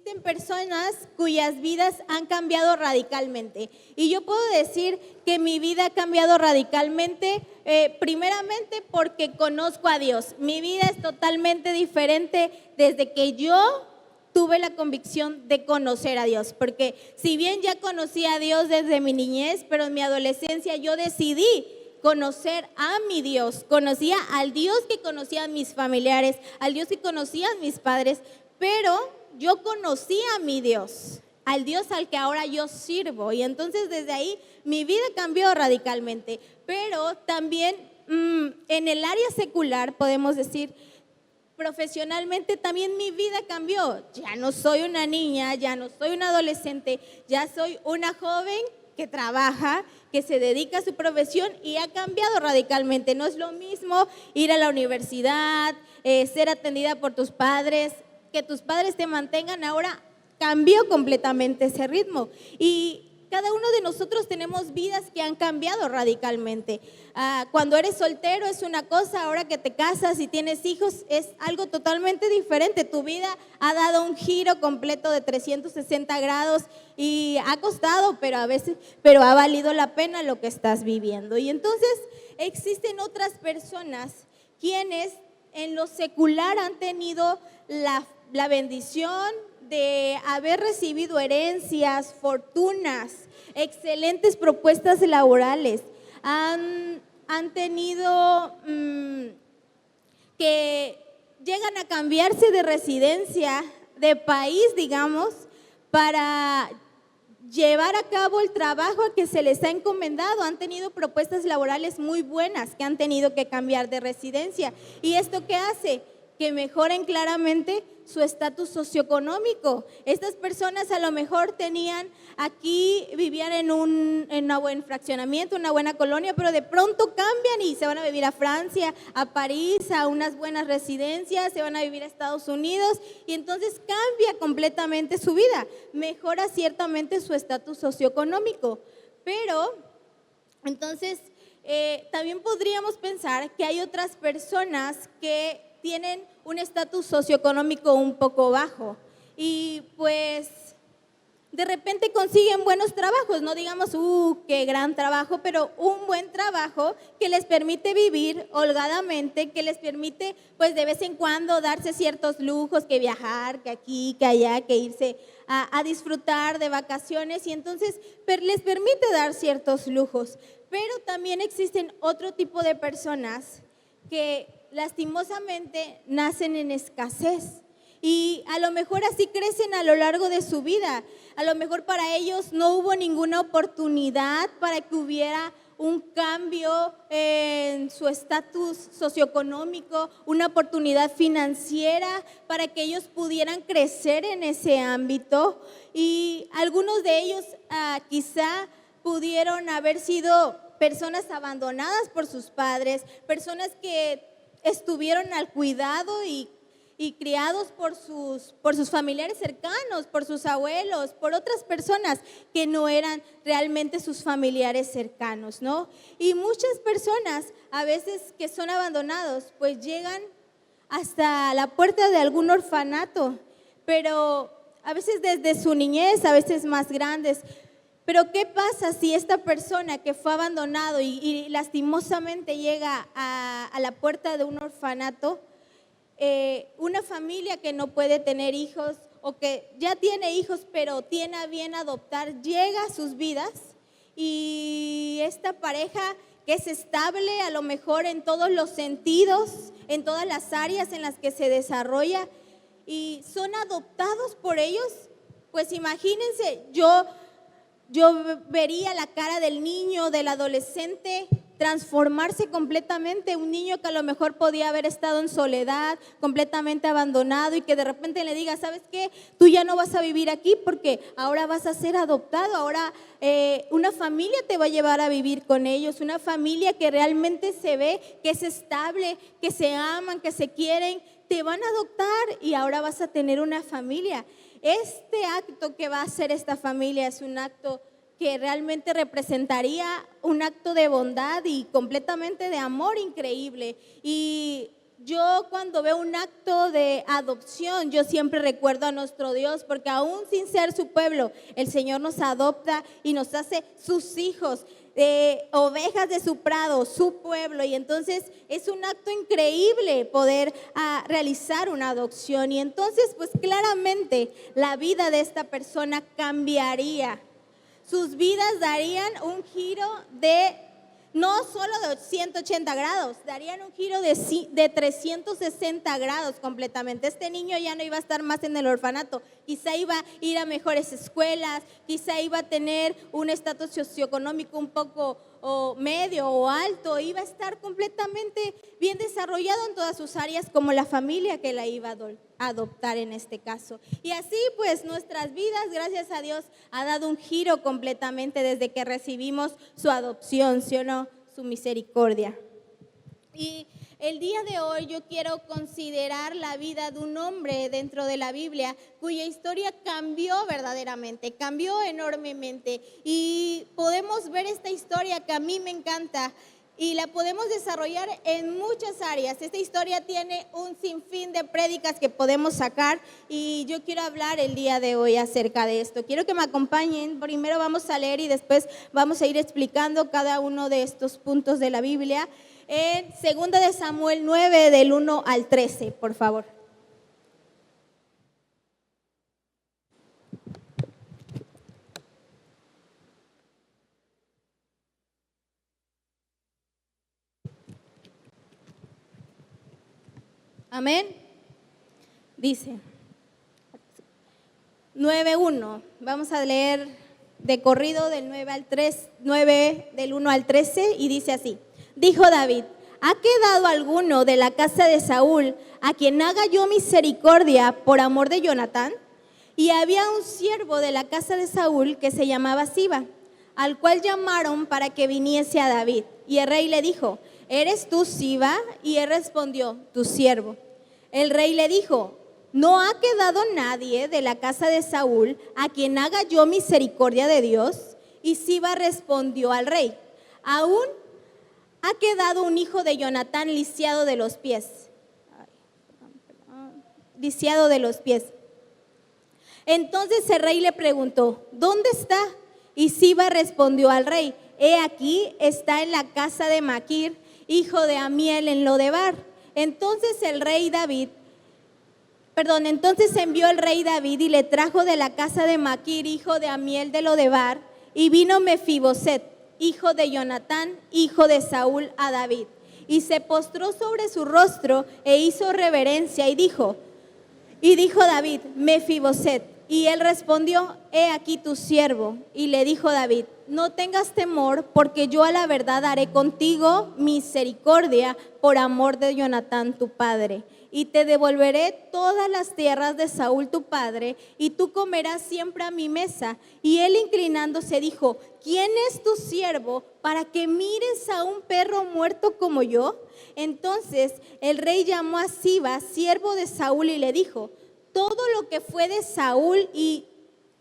existen personas cuyas vidas han cambiado radicalmente. Y yo puedo decir que mi vida ha cambiado radicalmente, primeramente porque conozco a Dios. Mi vida es totalmente diferente desde que yo tuve la convicción de conocer a Dios, porque si bien ya conocí a Dios desde mi niñez, pero en mi adolescencia yo decidí conocer a mi Dios. Conocía al Dios que conocían mis familiares, al Dios que conocían mis padres, pero yo conocí a mi Dios, al Dios al que ahora yo sirvo. Y entonces desde ahí mi vida cambió radicalmente. Pero también en el área secular podemos decir, profesionalmente también mi vida cambió. Ya no soy una niña, ya no soy una adolescente, ya soy una joven que trabaja, que se dedica a su profesión y ha cambiado radicalmente. No es lo mismo ir a la universidad, ser atendida por tus padres, que tus padres te mantengan. Ahora cambió completamente ese ritmo. Y cada uno de nosotros tenemos vidas que han cambiado radicalmente. Cuando eres soltero es una cosa, ahora que te casas y tienes hijos es algo totalmente diferente. Tu vida ha dado un giro completo de 360 grados y ha costado, pero ha valido la pena lo que estás viviendo. Y entonces existen otras personas quienes en lo secular han tenido la bendición de haber recibido herencias, fortunas, excelentes propuestas laborales. Han tenido que llegan a cambiarse de residencia, de país, digamos, para llevar a cabo el trabajo que se les ha encomendado. Han tenido propuestas laborales muy buenas que han tenido que cambiar de residencia. ¿Y esto qué hace? Que mejoren claramente su estatus socioeconómico. Estas personas a lo mejor vivían en un buen fraccionamiento, una buena colonia, pero de pronto cambian y se van a vivir a Francia, a París, a unas buenas residencias, se van a vivir a Estados Unidos y entonces cambia completamente su vida, mejora ciertamente su estatus socioeconómico, pero entonces también podríamos pensar que hay otras personas que tienen un estatus socioeconómico un poco bajo y pues de repente consiguen buenos trabajos, no digamos, qué gran trabajo, pero un buen trabajo que les permite vivir holgadamente, que les permite pues de vez en cuando darse ciertos lujos, que viajar, que aquí, que allá, que irse a disfrutar de vacaciones y entonces les permite dar ciertos lujos. Pero también existen otro tipo de personas que lastimosamente nacen en escasez y a lo mejor así crecen a lo largo de su vida. A lo mejor para ellos no hubo ninguna oportunidad para que hubiera un cambio en su estatus socioeconómico, una oportunidad financiera para que ellos pudieran crecer en ese ámbito y algunos de ellos quizá pudieron haber sido personas abandonadas por sus padres, personas que estuvieron al cuidado y criados por sus familiares cercanos, por sus abuelos, por otras personas que no eran realmente sus familiares cercanos, ¿no? Y muchas personas a veces que son abandonados, pues llegan hasta la puerta de algún orfanato, pero a veces desde su niñez, a veces más grandes. Pero ¿qué pasa si esta persona que fue abandonado y lastimosamente llega a la puerta de un orfanato, una familia que no puede tener hijos o que ya tiene hijos pero tiene a bien adoptar, llega a sus vidas y esta pareja que es estable a lo mejor en todos los sentidos, en todas las áreas en las que se desarrolla y son adoptados por ellos? Pues imagínense, yo vería la cara del niño, del adolescente transformarse completamente, un niño que a lo mejor podía haber estado en soledad, completamente abandonado y que de repente le diga, ¿sabes qué? Tú ya no vas a vivir aquí porque ahora vas a ser adoptado, ahora una familia te va a llevar a vivir con ellos, una familia que realmente se ve que es estable, que se aman, que se quieren, te van a adoptar y ahora vas a tener una familia. Este acto que va a hacer esta familia es un acto que realmente representaría un acto de bondad y completamente de amor increíble. Y Yo cuando veo un acto de adopción, yo siempre recuerdo a nuestro Dios, porque aún sin ser su pueblo, el Señor nos adopta y nos hace sus hijos, ovejas de su prado, su pueblo. Y entonces es un acto increíble poder realizar una adopción. Y entonces pues claramente la vida de esta persona cambiaría. Sus vidas darían un giro de no solo de 180 grados, darían un giro de 360 grados completamente. Este niño ya no iba a estar más en el orfanato, quizá iba a ir a mejores escuelas, quizá iba a tener un estatus socioeconómico un poco medio o alto, iba a estar completamente bien desarrollado en todas sus áreas como la familia que la iba a adoptar en este caso. Y así pues nuestras vidas, gracias a Dios, ha dado un giro completamente desde que recibimos su adopción, ¿sí o no? Su misericordia. Y el día de hoy yo quiero considerar la vida de un hombre dentro de la Biblia cuya historia cambió verdaderamente, cambió enormemente. Y podemos ver esta historia que a mí me encanta y la podemos desarrollar en muchas áreas. Esta historia tiene un sinfín de prédicas que podemos sacar y yo quiero hablar el día de hoy acerca de esto. Quiero que me acompañen. Primero vamos a leer y después vamos a ir explicando cada uno de estos puntos de la Biblia. En 2 de Samuel 9, del 1 al 13, por favor. Amén. Dice 9:1. Vamos a leer de corrido del 9 al 3, 9 del 1 al 13 y dice así. Dijo David: ¿ha quedado alguno de la casa de Saúl a quien haga yo misericordia por amor de Jonatán? Y había un siervo de la casa de Saúl que se llamaba Siba, al cual llamaron para que viniese a David. Y el rey le dijo: ¿eres tú Siba? Y él respondió: tu siervo. El rey le dijo: ¿no ha quedado nadie de la casa de Saúl a quien haga yo misericordia de Dios? Y Siba respondió al rey: aún ha quedado un hijo de Jonatán lisiado de los pies. Lisiado de los pies. Entonces el rey le preguntó: ¿dónde está? Y Siba respondió al rey: he aquí, está en la casa de Maquir, hijo de Amiel, en Lodebar. Entonces envió el rey David y le trajo de la casa de Maquir, hijo de Amiel de Lodebar, y vino Mefiboset, hijo de Jonatán, hijo de Saúl, a David. Y se postró sobre su rostro e hizo reverencia y dijo David: Mefiboset. Y él respondió: he aquí tu siervo. Y le dijo David: no tengas temor, porque yo a la verdad haré contigo misericordia por amor de Jonatán tu padre. Y te devolveré todas las tierras de Saúl tu padre, y tú comerás siempre a mi mesa. Y él, inclinándose, dijo: ¿quién es tu siervo para que mires a un perro muerto como yo? Entonces el rey llamó a Siba, siervo de Saúl, y le dijo: todo lo que fue de Saúl y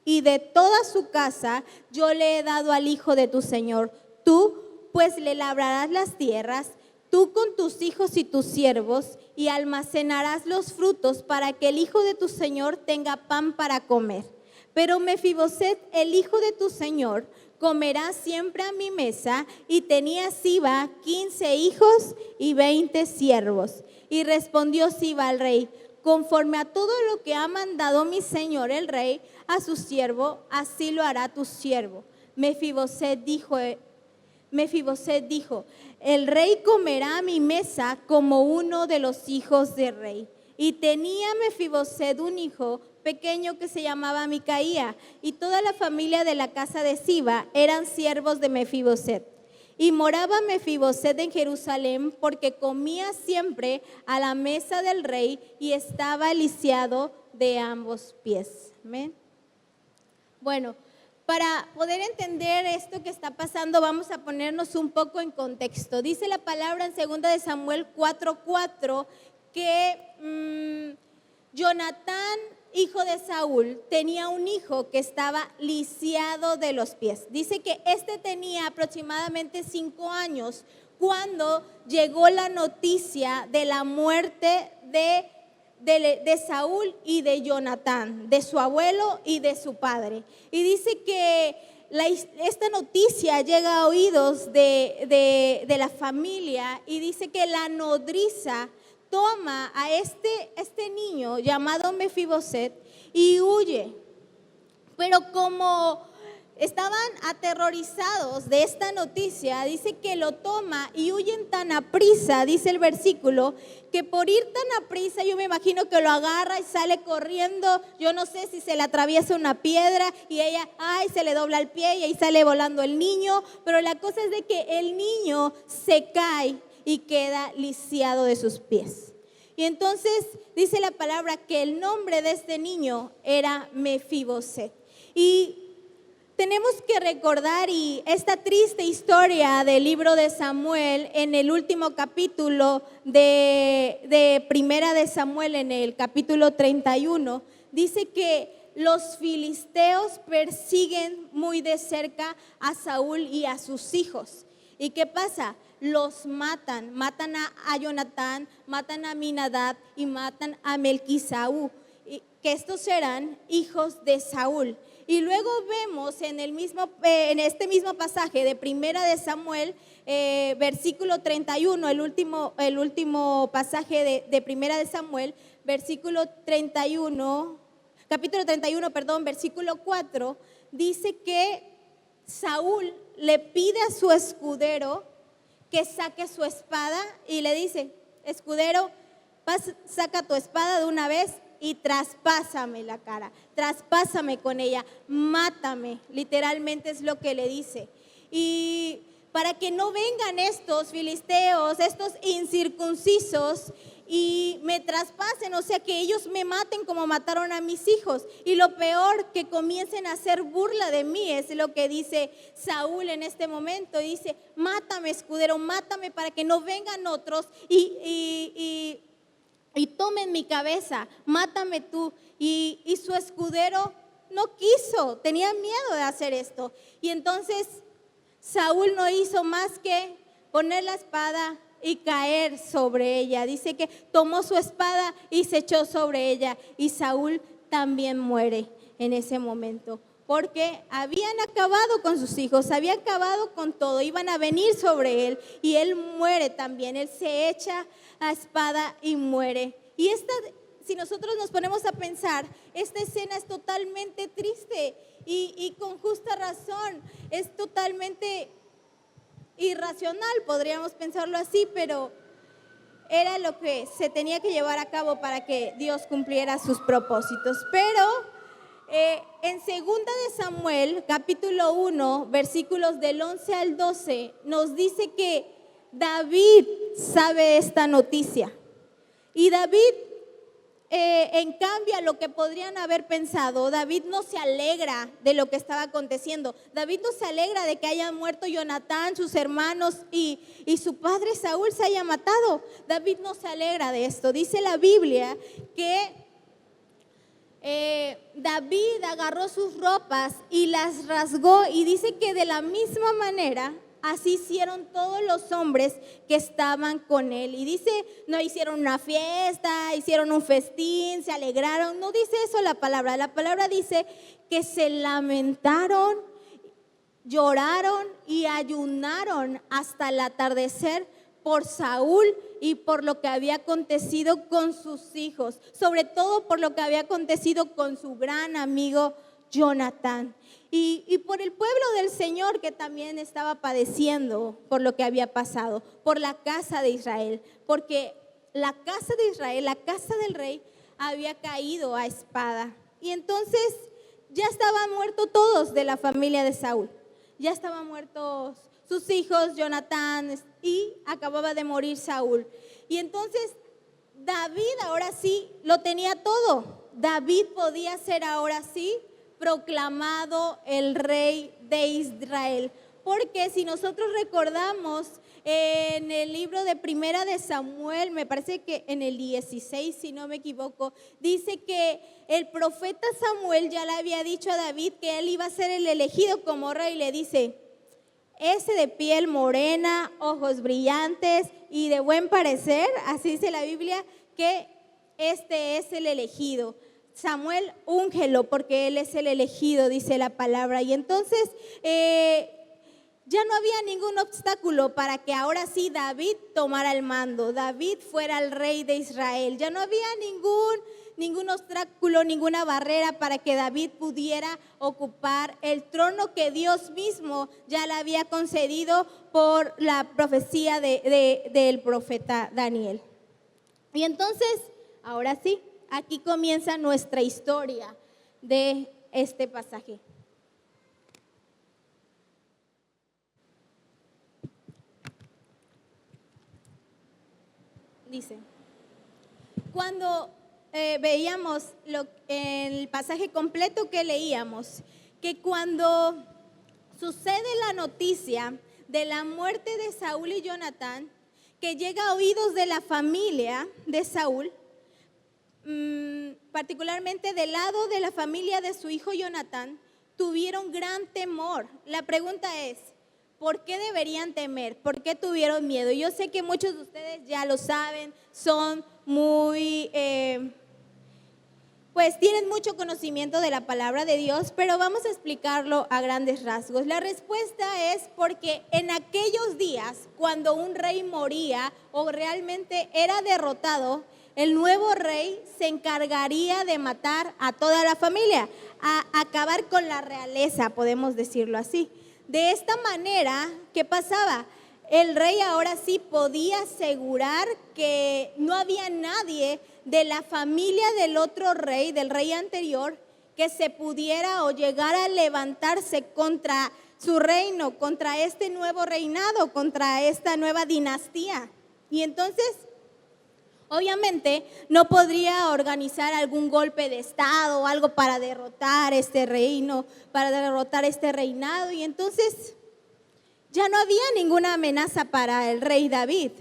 de toda su casa yo le he dado al hijo de tu señor. Tú pues le labrarás las tierras, tú con tus hijos y tus siervos, y almacenarás los frutos para que el hijo de tu señor tenga pan para comer. Pero Mefiboset, el hijo de tu señor, comerá siempre a mi mesa. Y tenía Siba 15 hijos y 20 siervos. Y respondió Siba al rey: conforme a todo lo que ha mandado mi señor el rey a su siervo, así lo hará tu siervo. Mefiboset dijo: el rey comerá a mi mesa como uno de los hijos del rey. Y tenía Mefiboset un hijo pequeño que se llamaba Micaía, y toda la familia de la casa de Siba eran siervos de Mefiboset. Y moraba Mefiboset en Jerusalén, porque comía siempre a la mesa del rey y estaba lisiado de ambos pies. Amén. Bueno, para poder entender esto que está pasando, vamos a ponernos un poco en contexto. Dice la palabra en 2 de Samuel 4:4 que Jonatán, hijo de Saúl, tenía un hijo que estaba lisiado de los pies. Dice que este tenía aproximadamente 5 años cuando llegó la noticia de la muerte de Saúl y de Jonatán, de su abuelo y de su padre. Y dice que esta noticia llega a oídos de la familia, y dice que la nodriza toma a este niño llamado Mefiboset y huye. Pero como estaban aterrorizados de esta noticia, dice que lo toma y huyen tan aprisa, dice el versículo, que por ir tan aprisa, yo me imagino que lo agarra y sale corriendo. Yo no sé si se le atraviesa una piedra y ella, se le dobla el pie y ahí sale volando el niño. Pero la cosa es de que el niño se cae y queda lisiado de sus pies. Y entonces dice la palabra que el nombre de este niño era Mefiboset. Y tenemos que recordar y esta triste historia del libro de Samuel, en el último capítulo de Primera de Samuel, en el capítulo 31, dice que los filisteos persiguen muy de cerca a Saúl y a sus hijos. ¿Y qué pasa? Los matan a Jonatán, matan a Aminadab y matan a Melquisaú, que estos eran hijos de Saúl. Y luego vemos en este mismo pasaje de Primera de Samuel, versículo 31, el último pasaje de Primera de Samuel, capítulo 31, versículo 4, dice que Saúl le pide a su escudero que saque su espada y le dice: escudero, saca tu espada de una vez y traspásame la cara, traspásame con ella, mátame, literalmente es lo que le dice. Y para que no vengan estos filisteos, estos incircuncisos, y me traspasen, o sea, que ellos me maten como mataron a mis hijos. Y lo peor, que comiencen a hacer burla de mí, es lo que dice Saúl en este momento. Dice: mátame, escudero, mátame, para que no vengan otros y tomen mi cabeza, mátame tú. Y su escudero no quiso, tenía miedo de hacer esto. Y entonces Saúl no hizo más que poner la espada y caer sobre ella. Dice que tomó su espada y se echó sobre ella, y Saúl también muere en ese momento, porque habían acabado con sus hijos, habían acabado con todo, iban a venir sobre él, y él muere también. Él se echa a espada y muere. Y si nosotros nos ponemos a pensar, esta escena es totalmente triste y con justa razón, es totalmente irracional, podríamos pensarlo así, pero era lo que se tenía que llevar a cabo para que Dios cumpliera sus propósitos. Pero en 2 de Samuel, capítulo 1, versículos del 11 al 12, nos dice que David sabe esta noticia. Y David, en cambio a lo que podrían haber pensado, David no se alegra de lo que estaba aconteciendo. David no se alegra de que hayan muerto Jonatán, sus hermanos y su padre Saúl se haya matado. David no se alegra de esto. Dice la Biblia que David agarró sus ropas y las rasgó, y dice que de la misma manera así hicieron todos los hombres que estaban con él. Y dice, no hicieron una fiesta, hicieron un festín, se alegraron. No dice eso la palabra. La palabra dice que se lamentaron, lloraron y ayunaron hasta el atardecer por Saúl y por lo que había acontecido con sus hijos, sobre todo por lo que había acontecido con su gran amigo Jonatán. Y por el pueblo del Señor, que también estaba padeciendo por lo que había pasado, por la casa de Israel, porque la casa de Israel, la casa del rey, había caído a espada. Y entonces ya estaban muertos todos de la familia de Saúl, ya estaban muertos sus hijos, Jonatán, y acababa de morir Saúl. Y entonces David ahora sí lo tenía todo. David podía ser ahora sí proclamado el rey de Israel, porque si nosotros recordamos en el libro de Primera de Samuel, me parece que en el 16, si no me equivoco, dice que el profeta Samuel ya le había dicho a David que él iba a ser el elegido como rey. Le dice: ese de piel morena, ojos brillantes y de buen parecer, así dice la Biblia, que este es el elegido. Samuel, úngelo porque él es el elegido, dice la palabra. Y entonces ya no había ningún obstáculo para que ahora sí David tomara el mando, David fuera el rey de Israel. Ya no había ningún obstáculo, ninguna barrera para que David pudiera ocupar el trono que Dios mismo ya le había concedido por la profecía del profeta Daniel. Y entonces, ahora sí, aquí comienza nuestra historia de este pasaje. Dice, cuando veíamos el pasaje completo que leíamos, que cuando sucede la noticia de la muerte de Saúl y Jonatán, que llega a oídos de la familia de Saúl, particularmente del lado de la familia de su hijo Jonatán, tuvieron gran temor. La pregunta es, ¿por qué deberían temer? ¿Por qué tuvieron miedo? Yo sé que muchos de ustedes ya lo saben, son muy, pues tienen mucho conocimiento de la palabra de Dios, pero vamos a explicarlo a grandes rasgos. La respuesta es porque en aquellos días, cuando un rey moría o realmente era derrotado, el nuevo rey se encargaría de matar a toda la familia, a acabar con la realeza, podemos decirlo así. De esta manera, ¿qué pasaba? El rey ahora sí podía asegurar que no había nadie de la familia del otro rey, del rey anterior, que se pudiera o llegara a levantarse contra su reino, contra este nuevo reinado, contra esta nueva dinastía. Y entonces, obviamente, no podría organizar algún golpe de estado o algo para derrotar este reino, para derrotar este reinado. Y entonces ya no había ninguna amenaza para el rey David.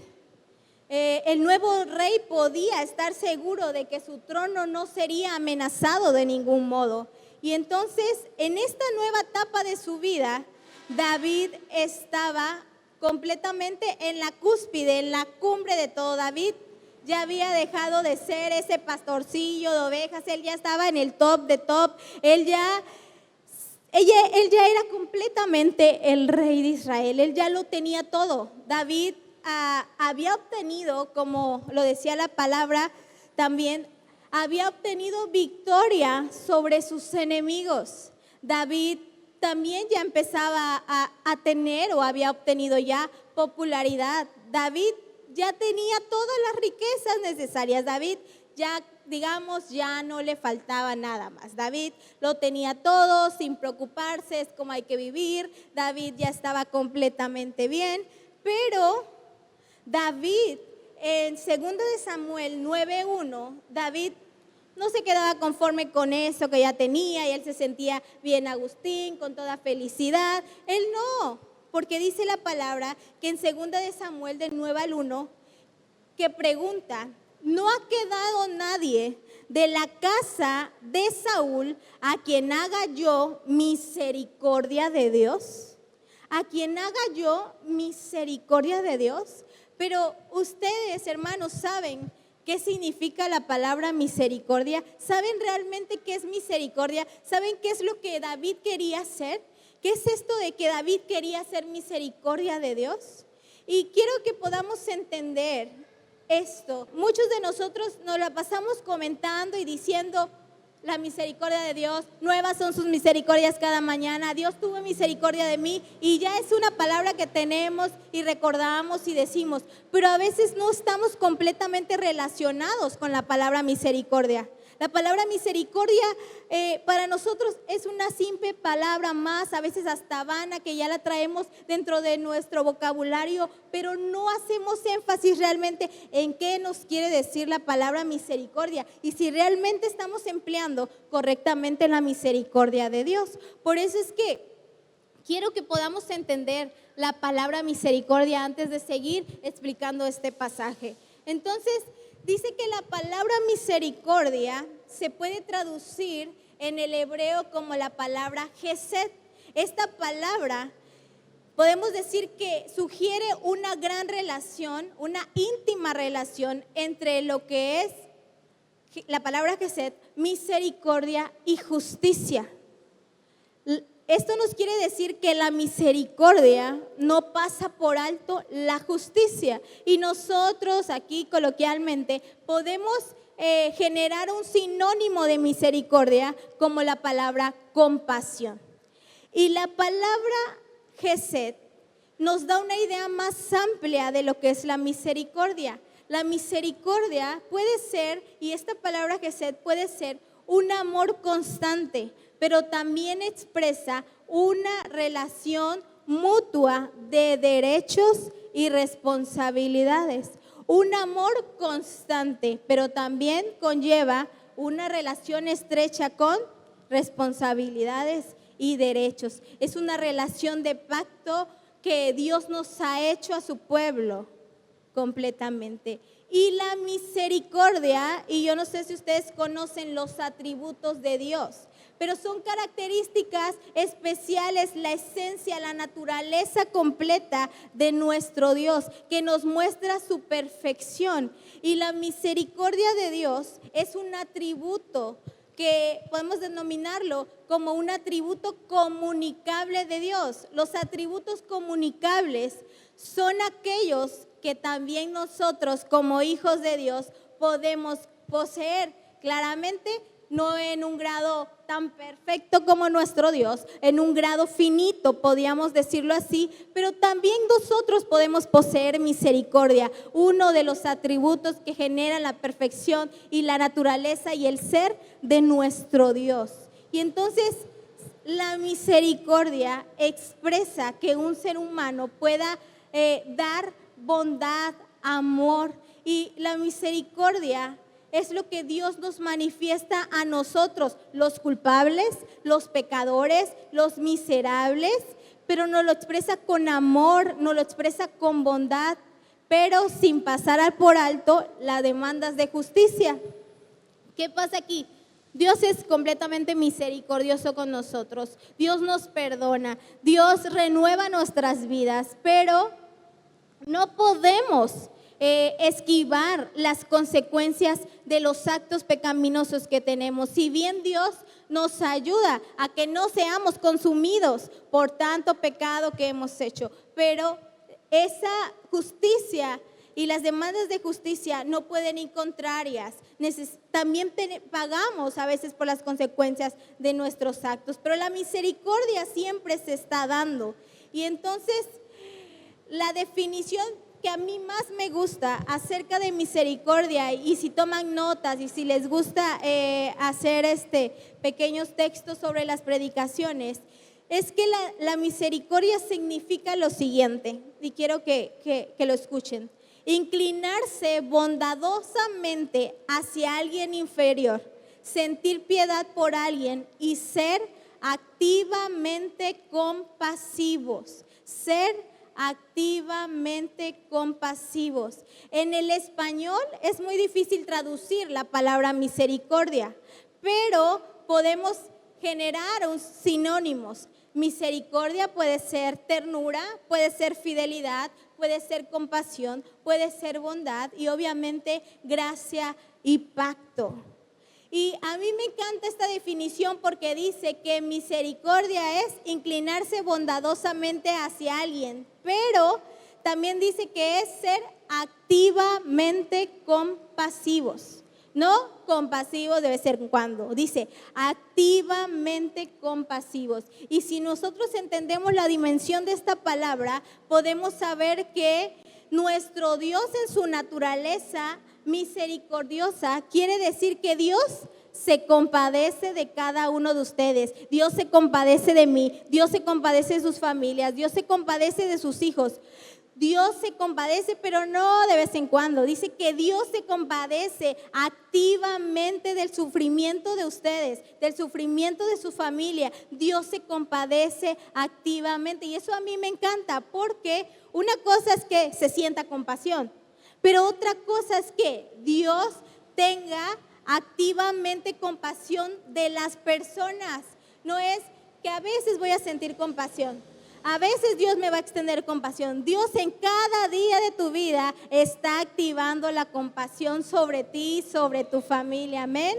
El nuevo rey podía estar seguro de que su trono no sería amenazado de ningún modo. Y entonces, en esta nueva etapa de su vida, David estaba completamente en la cúspide, en la cumbre de todo. David ya había dejado de ser ese pastorcillo de ovejas, él ya estaba en el top de top, él ya era completamente el rey de Israel, él ya lo tenía todo. David había obtenido, como lo decía la palabra también, había obtenido victoria sobre sus enemigos. David también ya empezaba a tener o había obtenido ya popularidad. David ya tenía todas las riquezas necesarias. David ya, digamos, ya no le faltaba nada más. David lo tenía todo sin preocuparse, es como hay que vivir. David ya estaba completamente bien, pero David, en 2 de Samuel 9:1, David no se quedaba conforme con eso que ya tenía y él se sentía bien Agustín, con toda felicidad. Él no, porque dice la palabra que en 2 de Samuel del 9 al 1, que pregunta, ¿no ha quedado nadie de la casa de Saúl a quien haga yo misericordia de Dios? ¿A quien haga yo misericordia de Dios? Pero ustedes, hermanos, ¿saben qué significa la palabra misericordia? ¿Saben realmente qué es misericordia? ¿Saben qué es lo que David quería hacer? ¿Qué es esto de que David quería hacer misericordia de Dios? Y quiero que podamos entender esto. Muchos de nosotros nos la pasamos comentando y diciendo, la misericordia de Dios, nuevas son sus misericordias cada mañana, Dios tuvo misericordia de mí, y ya es una palabra que tenemos y recordamos y decimos, pero a veces no estamos completamente relacionados con la palabra misericordia. La palabra misericordia para nosotros es una simple palabra más, a veces hasta vana, que ya la traemos dentro de nuestro vocabulario, pero no hacemos énfasis realmente en qué nos quiere decir la palabra misericordia y si realmente estamos empleando correctamente la misericordia de Dios. Por eso es que quiero que podamos entender la palabra misericordia antes de seguir explicando este pasaje. Entonces, dice que la palabra misericordia se puede traducir en el hebreo como la palabra Gesed. Esta palabra podemos decir que sugiere una gran relación, una íntima relación entre lo que es la palabra Gesed, misericordia y justicia. Esto nos quiere decir que la misericordia no pasa por alto la justicia. Y nosotros aquí coloquialmente podemos generar un sinónimo de misericordia como la palabra compasión. Y la palabra Gesed nos da una idea más amplia de lo que es la misericordia. La misericordia puede ser, y esta palabra Gesed puede ser un amor constante, pero también expresa una relación mutua de derechos y responsabilidades. Un amor constante, pero también conlleva una relación estrecha con responsabilidades y derechos. Es una relación de pacto que Dios nos ha hecho a su pueblo completamente. Y la misericordia, y yo no sé si ustedes conocen los atributos de Dios, pero son características especiales, la esencia, la naturaleza completa de nuestro Dios, que nos muestra su perfección. Y la misericordia de Dios es un atributo que podemos denominarlo como un atributo comunicable de Dios. Los atributos comunicables son aquellos que también nosotros como hijos de Dios podemos poseer. Claramente no en un grado tan perfecto como nuestro Dios, en un grado finito, podríamos decirlo así, pero también nosotros podemos poseer misericordia, uno de los atributos que generan la perfección y la naturaleza y el ser de nuestro Dios. Y entonces la misericordia expresa que un ser humano pueda dar bondad, amor, y la misericordia es lo que Dios nos manifiesta a nosotros, los culpables, los pecadores, los miserables, pero nos lo expresa con amor, nos lo expresa con bondad, pero sin pasar por alto las demandas de justicia. ¿Qué pasa aquí? Dios es completamente misericordioso con nosotros. Dios nos perdona, Dios renueva nuestras vidas, pero no podemos esquivar las consecuencias de los actos pecaminosos que tenemos. Si bien Dios nos ayuda a que no seamos consumidos por tanto pecado que hemos hecho, pero esa justicia y las demandas de justicia no pueden ir contrarias. También pagamos a veces por las consecuencias de nuestros actos, pero la misericordia siempre se está dando. Y entonces la definición que a mí más me gusta acerca de misericordia, y si toman notas y si les gusta hacer pequeños textos sobre las predicaciones, es que la misericordia significa lo siguiente, y quiero que lo escuchen: inclinarse bondadosamente hacia alguien inferior, sentir piedad por alguien y ser activamente compasivos. Ser activamente compasivos. En el español es muy difícil traducir la palabra misericordia, pero podemos generar sinónimos. Misericordia puede ser ternura, puede ser fidelidad, puede ser compasión, puede ser bondad y obviamente gracia y pacto. Y a mí me encanta esta definición porque dice que misericordia es inclinarse bondadosamente hacia alguien, pero también dice que es ser activamente compasivos. No compasivos debe ser cuando, dice activamente compasivos. Y si nosotros entendemos la dimensión de esta palabra, podemos saber que nuestro Dios en su naturaleza misericordiosa quiere decir que Dios se compadece de cada uno de ustedes. Dios se compadece de mí, Dios se compadece de sus familias, Dios se compadece de sus hijos. Dios se compadece, pero no de vez en cuando. Dice que Dios se compadece activamente del sufrimiento de ustedes, del sufrimiento de su familia. Dios se compadece activamente, y eso a mí me encanta, porque una cosa es que se sienta compasión, pero otra cosa es que Dios tenga activamente compasión de las personas. No es que a veces voy a sentir compasión, A veces Dios me va a extender compasión. Dios en cada día de tu vida está activando la compasión sobre ti, sobre tu familia. Amén.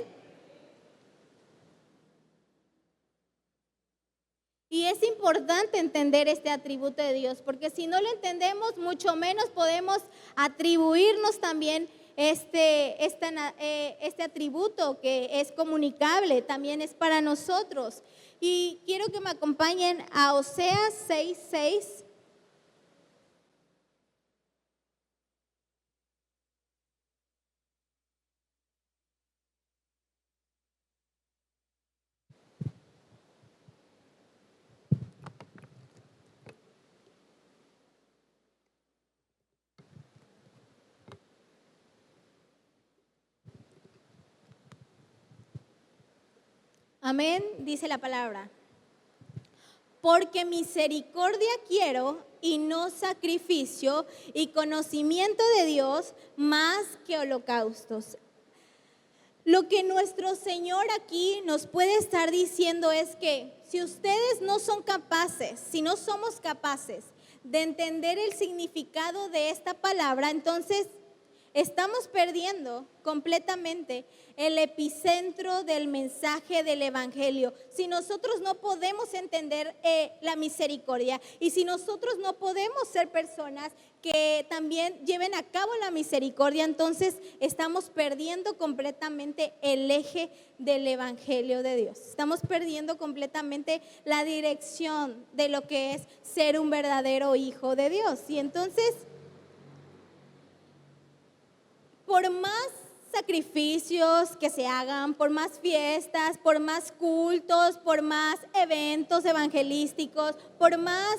Y es importante entender este atributo de Dios, porque si no lo entendemos, mucho menos podemos atribuirnos también este atributo que es comunicable, también es para nosotros. Y quiero que me acompañen a Oseas 6:6. Amén, dice la palabra. Porque misericordia quiero y no sacrificio, y conocimiento de Dios más que holocaustos. Lo que nuestro Señor aquí nos puede estar diciendo es que si ustedes no son capaces, si no somos capaces de entender el significado de esta palabra, entonces estamos perdiendo completamente el epicentro del mensaje del evangelio. Si nosotros no podemos entender la misericordia, y si nosotros no podemos ser personas que también lleven a cabo la misericordia, entonces estamos perdiendo completamente el eje del evangelio de Dios. Estamos perdiendo completamente la dirección de lo que es ser un verdadero hijo de Dios. Y entonces, por más sacrificios que se hagan, por más fiestas, por más cultos, por más eventos evangelísticos, por más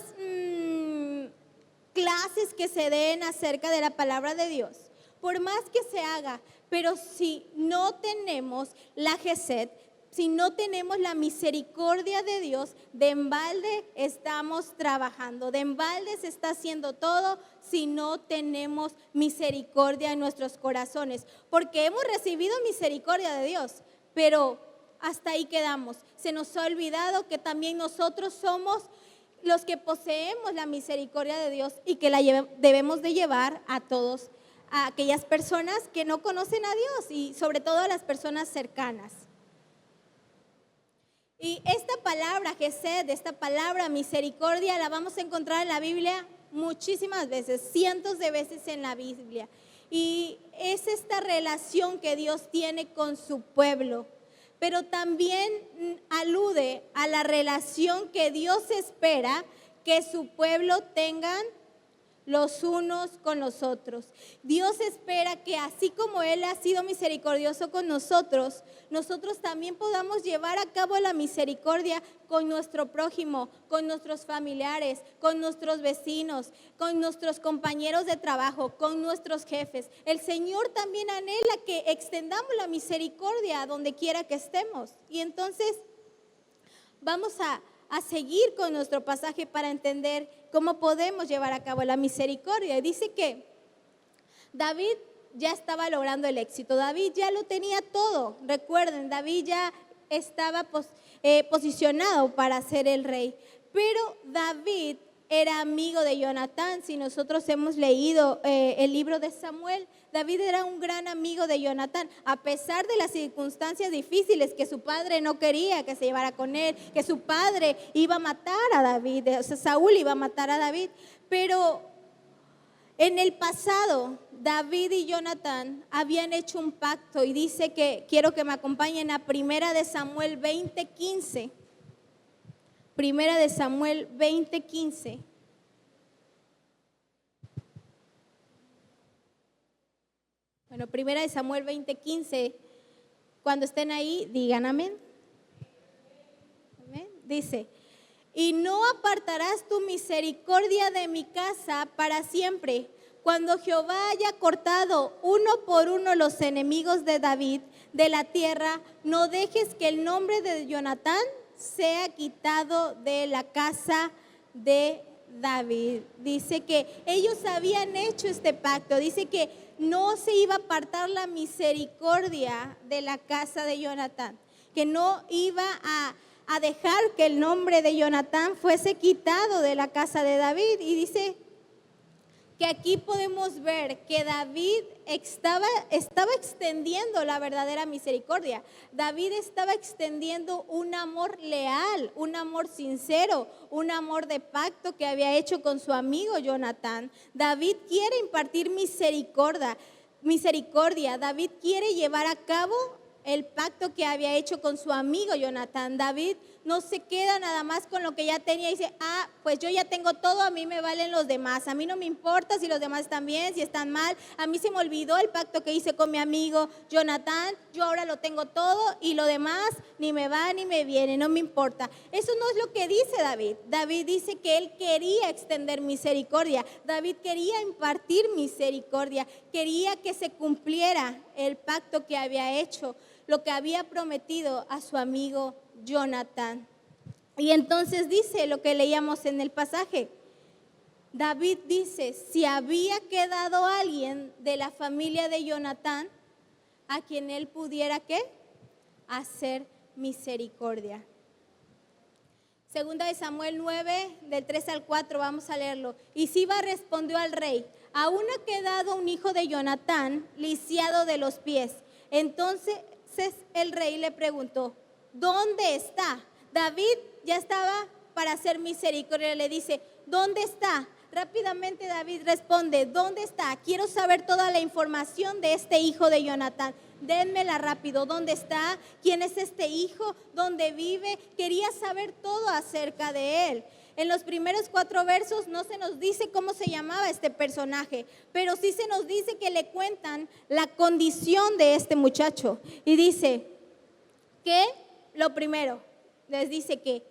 clases que se den acerca de la palabra de Dios, por más que se haga, pero si no tenemos la Gesed, si no tenemos la misericordia de Dios, de embalde estamos trabajando, de embalde se está haciendo todo si no tenemos misericordia en nuestros corazones, porque hemos recibido misericordia de Dios, pero hasta ahí quedamos. Se nos ha olvidado que también nosotros somos los que poseemos la misericordia de Dios y que la debemos de llevar a todos, a aquellas personas que no conocen a Dios y sobre todo a las personas cercanas. Y esta palabra Gesed, esta palabra misericordia, la vamos a encontrar en la Biblia muchísimas veces, cientos de veces en la Biblia. Y es esta relación que Dios tiene con su pueblo, pero también alude a la relación que Dios espera que su pueblo tengan los unos con los otros. Dios espera que así como Él ha sido misericordioso con nosotros, nosotros también podamos llevar a cabo la misericordia con nuestro prójimo, con nuestros familiares, con nuestros vecinos, con nuestros compañeros de trabajo, con nuestros jefes. El Señor también anhela que extendamos la misericordia a donde quiera que estemos. Y entonces vamos a seguir con nuestro pasaje para entender cómo podemos llevar a cabo la misericordia. Y dice que David ya estaba logrando el éxito, David ya lo tenía todo. Recuerden, David ya estaba posicionado para ser el rey, pero David era amigo de Jonatán. Si nosotros hemos leído el libro de Samuel, David era un gran amigo de Jonatán, a pesar de las circunstancias difíciles, que su padre no quería que se llevara con él, que su padre iba a matar a David, o sea, Saúl iba a matar a David. Pero en el pasado, David y Jonatán habían hecho un pacto, y dice que, quiero que me acompañen a Primera de Samuel 20:15. Primera de Samuel 20:15. Bueno, Primera de Samuel 20:15. Cuando estén ahí, digan amén. Amén. Dice: y no apartarás tu misericordia de mi casa para siempre. Cuando Jehová haya cortado uno por uno los enemigos de David de la tierra, no dejes que el nombre de Jonatán sea quitado de la casa de David. Dice que ellos habían hecho este pacto, dice que no se iba a apartar la misericordia de la casa de Jonatán, que no iba a dejar que el nombre de Jonatán fuese quitado de la casa de David. Y dice que aquí podemos ver que David estaba extendiendo la verdadera misericordia. David estaba extendiendo un amor leal, un amor sincero, un amor de pacto que había hecho con su amigo Jonatán. David quiere impartir misericordia. David quiere llevar a cabo el pacto que había hecho con su amigo Jonatán. David no se queda nada más con lo que ya tenía y dice, pues yo ya tengo todo, a mí me valen los demás, a mí no me importa si los demás están bien, si están mal, a mí se me olvidó el pacto que hice con mi amigo Jonatán, yo ahora lo tengo todo y lo demás ni me va ni me viene, no me importa. Eso no es lo que dice David. David dice que él quería extender misericordia, David quería impartir misericordia, quería que se cumpliera el pacto que había hecho, lo que había prometido a su amigo Jonatán. Y entonces dice lo que leíamos en el pasaje. David dice, si había quedado alguien de la familia de Jonatán a quien él pudiera, ¿qué? Hacer misericordia. Segunda de Samuel 9, del 3 al 4, vamos a leerlo. Y Siba respondió al rey, aún ha quedado un hijo de Jonatán, lisiado de los pies. Entonces el rey le preguntó, ¿dónde está? David ya estaba para hacer misericordia, le dice, ¿dónde está? Rápidamente David responde, ¿dónde está? Quiero saber toda la información de este hijo de Jonatán. Dénmela rápido, ¿dónde está? ¿Quién es este hijo? ¿Dónde vive? Quería saber todo acerca de él. En los primeros 4 versos no se nos dice cómo se llamaba este personaje, pero sí se nos dice que le cuentan la condición de este muchacho. Y dice que lo primero, les dice que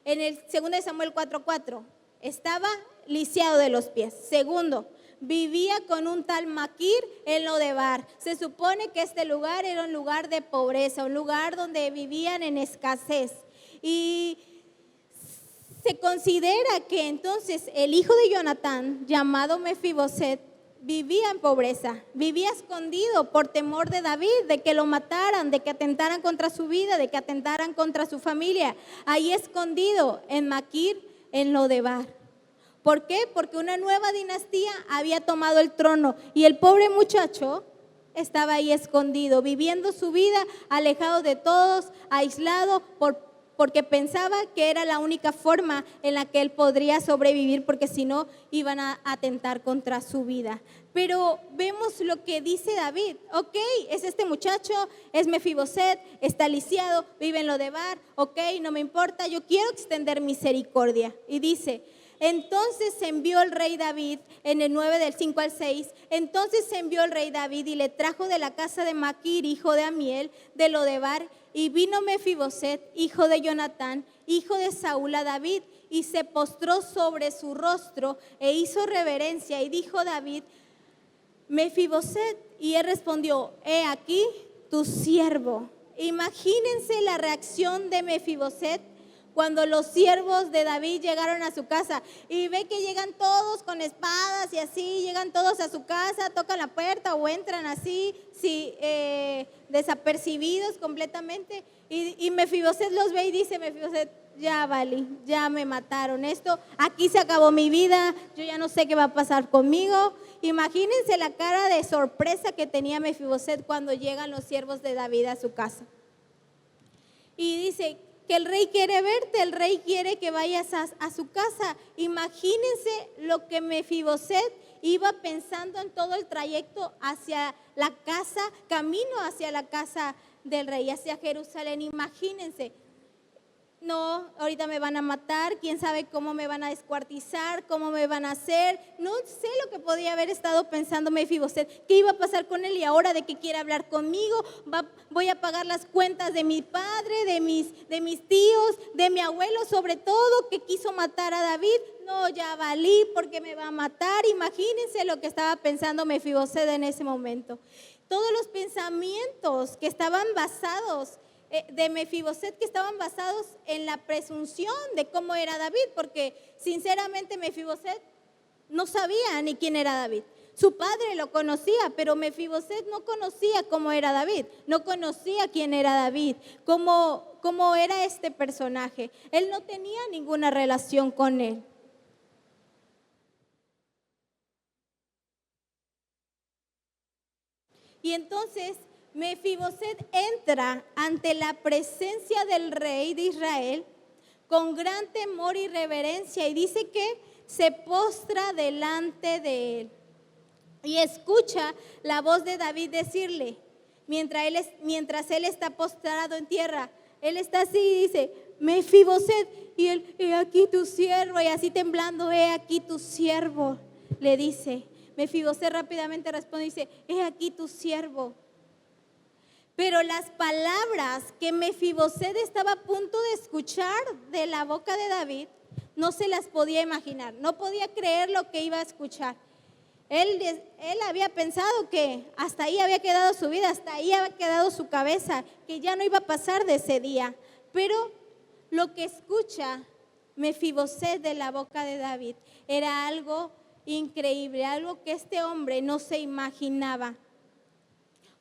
en el 2 de Samuel 4:4 estaba lisiado de los pies. Segundo, vivía con un tal Maquir en Lodebar. Se supone que este lugar era un lugar de pobreza, un lugar donde vivían en escasez. Y se considera que entonces el hijo de Jonatán, llamado Mefiboset, vivía en pobreza, vivía escondido por temor de David, de que lo mataran, de que atentaran contra su vida, de que atentaran contra su familia. Ahí escondido en Maquir, en Lodebar. ¿Por qué? Porque una nueva dinastía había tomado el trono y el pobre muchacho estaba ahí escondido, viviendo su vida alejado de todos, aislado porque pensaba que era la única forma en la que él podría sobrevivir, porque si no iban a atentar contra su vida. Pero vemos lo que dice David. Ok, es este muchacho, es Mefiboset, está lisiado, vive en Lodebar. Ok, no me importa, yo quiero extender misericordia. Y dice, entonces envió el rey David, en el 9 del 5 al 6, entonces envió el rey David y le trajo de la casa de Maquir, hijo de Amiel, de Lodebar, y vino Mefiboset, hijo de Jonatán, hijo de Saúl, a David, y se postró sobre su rostro e hizo reverencia, y dijo David, Mefiboset, y él respondió, he aquí tu siervo. Imagínense la reacción de Mefiboset cuando los siervos de David llegaron a su casa y ve que llegan todos con espadas y así, llegan todos a su casa, tocan la puerta o entran así, sí, desapercibidos completamente. Y Mefiboset los ve y dice, Mefiboset, ya valí, ya me mataron, aquí se acabó mi vida, yo ya no sé qué va a pasar conmigo. Imagínense la cara de sorpresa que tenía Mefiboset cuando llegan los siervos de David a su casa. Y dice que el rey quiere verte, el rey quiere que vayas a su casa. Imagínense lo que Mefiboset iba pensando en todo el trayecto hacia la casa, camino hacia la casa del rey, hacia Jerusalén. Imagínense, no, ahorita me van a matar, quién sabe cómo me van a descuartizar, cómo me van a hacer. No sé lo que podía haber estado pensando Mefiboset, qué iba a pasar con él y ahora de qué quiere hablar conmigo. Voy a pagar las cuentas de mi padre, de mis tíos, de mi abuelo, sobre todo, que quiso matar a David. No, ya valí porque me va a matar. Imagínense lo que estaba pensando Mefiboset en ese momento. Todos los pensamientos que estaban basados de Mefiboset, que estaban basados en la presunción de cómo era David, porque sinceramente Mefiboset no sabía ni quién era David. Su padre lo conocía, pero Mefiboset no conocía cómo era David, no conocía quién era David, cómo cómo era este personaje. Él no tenía ninguna relación con él. Y entonces Mefiboset entra ante la presencia del rey de Israel con gran temor y reverencia, y dice que se postra delante de él y escucha la voz de David decirle, mientras él está postrado en tierra, él está así y dice, Mefiboset, y él, he aquí tu siervo, y así temblando, he aquí tu siervo, le dice. Mefiboset rápidamente responde y dice, he aquí tu siervo. Pero las palabras que Mefiboset estaba a punto de escuchar de la boca de David, no se las podía imaginar, no podía creer lo que iba a escuchar. Él había pensado que hasta ahí había quedado su vida, hasta ahí había quedado su cabeza, que ya no iba a pasar de ese día. Pero lo que escucha Mefiboset de la boca de David era algo increíble, algo que este hombre no se imaginaba.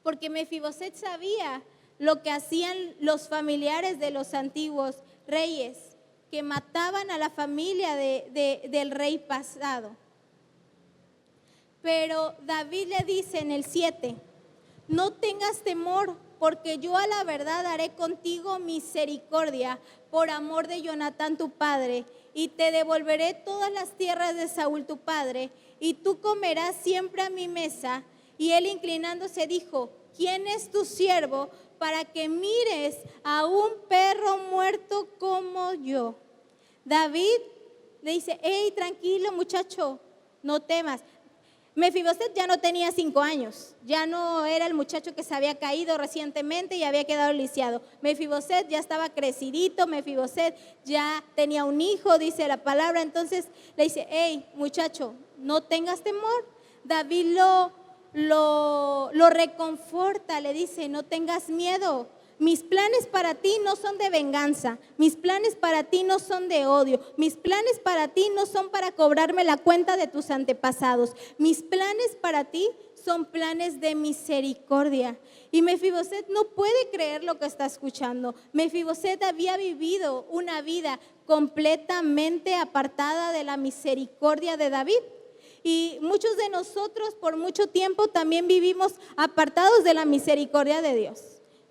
Porque Mefiboset sabía lo que hacían los familiares de los antiguos reyes, que mataban a la familia del rey pasado. Pero David le dice en el 7, no tengas temor, porque yo a la verdad haré contigo misericordia por amor de Jonatán tu padre, y te devolveré todas las tierras de Saúl tu padre, y tú comerás siempre a mi mesa. Y él inclinándose dijo, ¿quién es tu siervo para que mires a un perro muerto como yo? David le dice, hey, tranquilo muchacho, no temas. Mefiboset ya no tenía 5 años, ya no era el muchacho que se había caído recientemente y había quedado lisiado. Mefiboset ya estaba crecidito, Mefiboset ya tenía un hijo, dice la palabra. Entonces le dice, hey muchacho, no tengas temor. David lo reconforta, le dice, no tengas miedo. Mis planes para ti no son de venganza, mis planes para ti no son de odio, mis planes para ti no son para cobrarme la cuenta de tus antepasados, mis planes para ti son planes de misericordia. Y Mefiboset no puede creer lo que está escuchando. Mefiboset había vivido una vida completamente apartada de la misericordia de David. Y muchos de nosotros por mucho tiempo también vivimos apartados de la misericordia de Dios.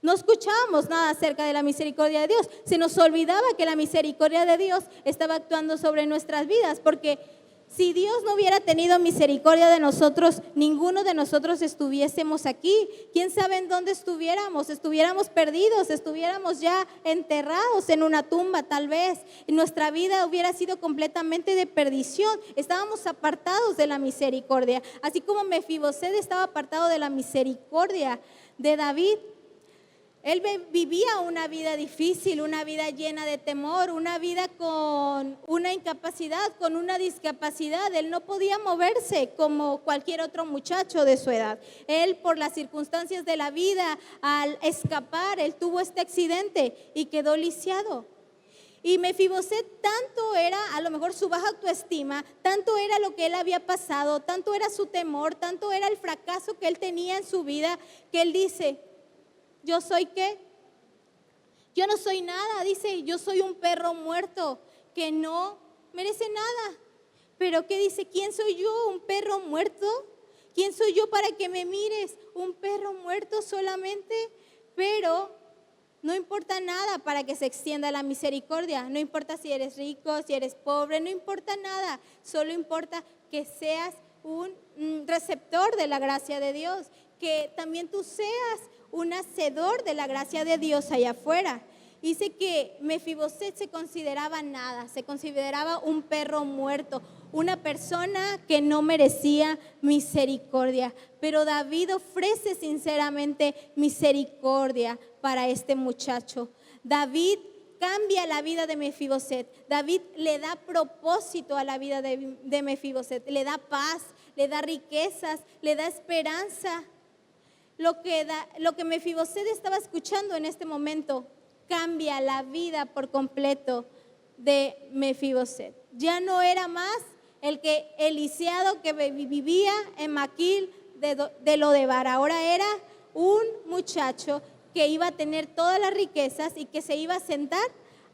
No escuchábamos nada acerca de la misericordia de Dios. Se nos olvidaba que la misericordia de Dios estaba actuando sobre nuestras vidas, porque si Dios no hubiera tenido misericordia de nosotros, ninguno de nosotros estuviésemos aquí. ¿Quién sabe en dónde estuviéramos? Estuviéramos perdidos, estuviéramos ya enterrados en una tumba tal vez. Y nuestra vida hubiera sido completamente de perdición. Estábamos apartados de la misericordia. Así como Mefiboset estaba apartado de la misericordia de David. Él vivía una vida difícil, una vida llena de temor, una vida con una incapacidad, con una discapacidad. Él no podía moverse como cualquier otro muchacho de su edad. Él, por las circunstancias de la vida, al escapar, él tuvo este accidente y quedó lisiado. Y Mefiboset tanto era, a lo mejor su baja autoestima, tanto era lo que él había pasado, tanto era su temor, tanto era el fracaso que él tenía en su vida, que él dice, ¿yo soy qué? Yo no soy nada, dice, yo soy un perro muerto que no merece nada. Pero ¿qué dice? ¿Quién soy yo? ¿Un perro muerto? ¿Quién soy yo para que me mires? Un perro muerto solamente. Pero no importa nada para que se extienda la misericordia. No importa si eres rico, si eres pobre, no importa nada. Solo importa que seas un receptor de la gracia de Dios, que también tú seas un hacedor de la gracia de Dios allá afuera. Dice que Mefiboset se consideraba nada, se consideraba un perro muerto, una persona que no merecía misericordia. Pero David ofrece sinceramente misericordia para este muchacho. David cambia la vida de Mefiboset. David le da propósito a la vida de Mefiboset, le da paz, le da riquezas, le da esperanza. Lo que Mefiboset estaba escuchando en este momento cambia la vida por completo de Mefiboset. Ya no era más el lisiado que vivía en Maquil de Lodebar. Ahora era un muchacho que iba a tener todas las riquezas y que se iba a sentar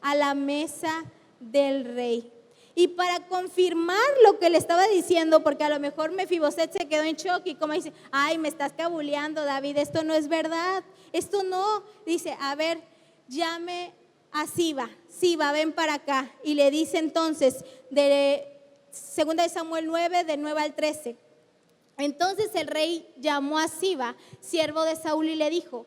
a la mesa del rey. Y para confirmar lo que le estaba diciendo, porque a lo mejor Mefiboset se quedó en shock y como dice, ay, me estás cabuleando, David, esto no es verdad, esto no. Dice, a ver, llame a Siba, Siba, ven para acá. Y le dice entonces, de 2 Samuel 9, del 9 al 13. Entonces el rey llamó a Siba, siervo de Saúl, y le dijo,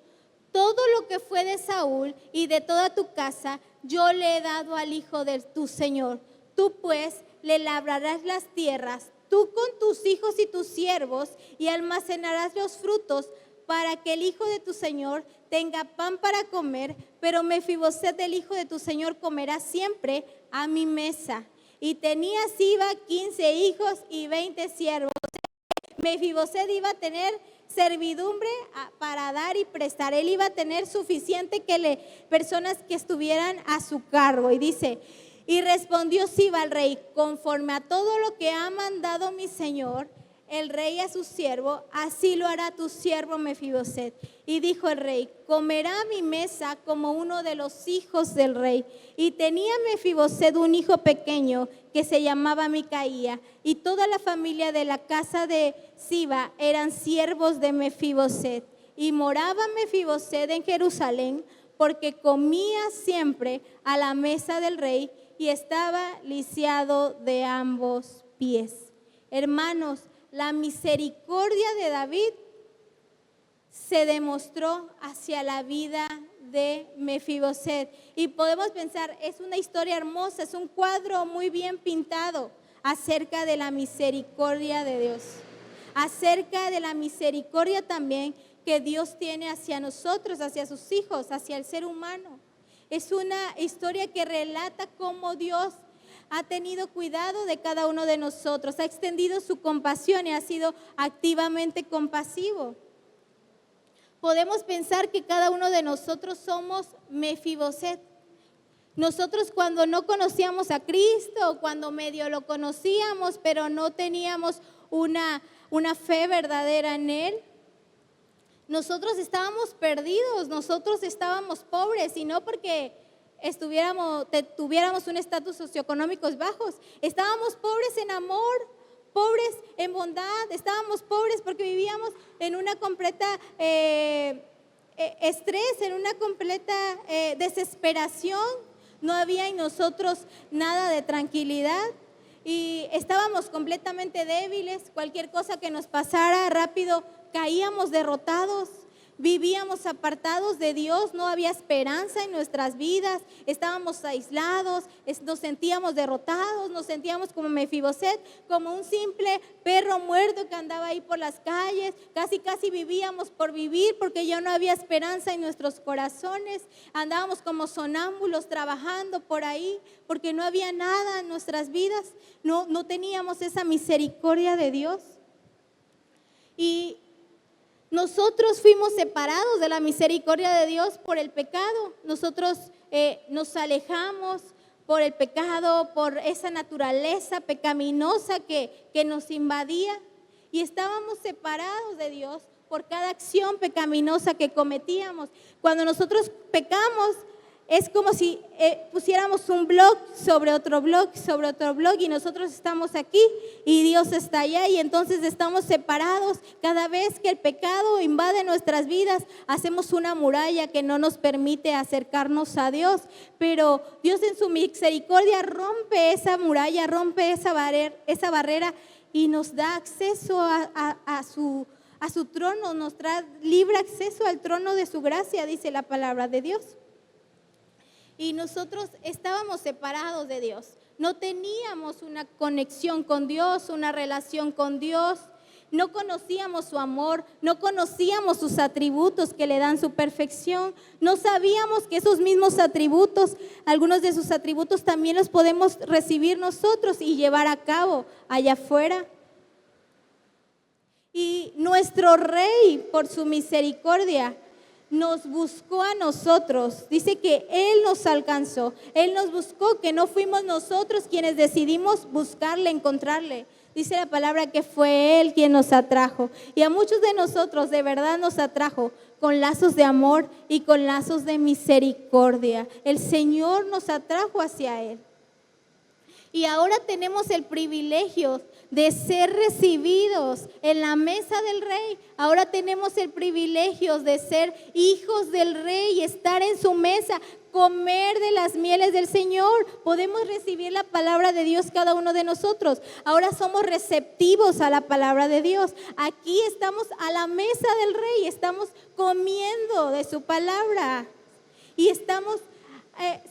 todo lo que fue de Saúl y de toda tu casa, yo le he dado al hijo de tu señor. Tú pues le labrarás las tierras, tú con tus hijos y tus siervos, y almacenarás los frutos para que el hijo de tu señor tenga pan para comer, pero Mefiboset, el hijo de tu señor, comerá siempre a mi mesa. Y tenía Siba 15 hijos y 20 siervos. Mefiboset iba a tener servidumbre para dar y prestar. Él iba a tener suficiente personas que estuvieran a su cargo. Y dice, y respondió Siba al rey, conforme a todo lo que ha mandado mi señor, el rey a su siervo, así lo hará tu siervo Mefiboset. Y dijo el rey, comerá a mi mesa como uno de los hijos del rey. Y tenía Mefiboset un hijo pequeño que se llamaba Micaía, y toda la familia de la casa de Siba eran siervos de Mefiboset. Y moraba Mefiboset en Jerusalén, porque comía siempre a la mesa del rey y estaba lisiado de ambos pies. Hermanos, la misericordia de David se demostró hacia la vida de Mefiboset. Y podemos pensar, es una historia hermosa, es un cuadro muy bien pintado acerca de la misericordia de Dios, acerca de la misericordia también que Dios tiene hacia nosotros, hacia sus hijos, hacia el ser humano. Es una historia que relata cómo Dios ha tenido cuidado de cada uno de nosotros, ha extendido su compasión y ha sido activamente compasivo. Podemos pensar que cada uno de nosotros somos Mefiboset. Nosotros cuando no conocíamos a Cristo, cuando medio lo conocíamos, pero no teníamos una fe verdadera en Él, nosotros estábamos perdidos, nosotros estábamos pobres, y no porque tuviéramos un estatus socioeconómico bajos, estábamos pobres en amor, pobres en bondad, estábamos pobres porque vivíamos en una completa estrés, en una completa desesperación. No había en nosotros nada de tranquilidad y estábamos completamente débiles. Cualquier cosa que nos pasara rápido caíamos derrotados. Vivíamos apartados de Dios, no había esperanza en nuestras vidas, estábamos aislados, nos sentíamos derrotados, nos sentíamos como Mefiboset, como un simple perro muerto que andaba ahí por las calles, casi vivíamos por vivir porque ya no había esperanza en nuestros corazones, andábamos como sonámbulos trabajando por ahí porque no había nada en nuestras vidas, no teníamos esa misericordia de Dios. Y nosotros fuimos separados de la misericordia de Dios por el pecado. Nosotros nos alejamos por el pecado, por esa naturaleza pecaminosa que nos invadía, y estábamos separados de Dios por cada acción pecaminosa que cometíamos. Cuando nosotros pecamos, es como si pusiéramos un blog sobre otro blog, y nosotros estamos aquí y Dios está allá, y entonces estamos separados. Cada vez que el pecado invade nuestras vidas, hacemos una muralla que no nos permite acercarnos a Dios, pero Dios en su misericordia rompe esa muralla, rompe esa barrera y nos da acceso a su trono, nos trae libre acceso al trono de su gracia, dice la palabra de Dios. Y nosotros estábamos separados de Dios, no teníamos una conexión con Dios, una relación con Dios, no conocíamos su amor, no conocíamos sus atributos que le dan su perfección, no sabíamos que esos mismos atributos, algunos de sus atributos también los podemos recibir nosotros y llevar a cabo allá afuera. Y nuestro Rey, por su misericordia, nos buscó a nosotros. Dice que Él nos alcanzó, Él nos buscó, que no fuimos nosotros quienes decidimos buscarle, encontrarle. Dice la palabra que fue Él quien nos atrajo, y a muchos de nosotros de verdad nos atrajo, con lazos de amor y con lazos de misericordia. El Señor nos atrajo hacia Él. Y ahora tenemos el privilegio de ser recibidos en la mesa del Rey. Ahora tenemos el privilegio de ser hijos del Rey, estar en su mesa, comer de las mieles del Señor. Podemos recibir la palabra de Dios cada uno de nosotros. Ahora somos receptivos a la palabra de Dios. Aquí estamos a la mesa del Rey, estamos comiendo de su palabra y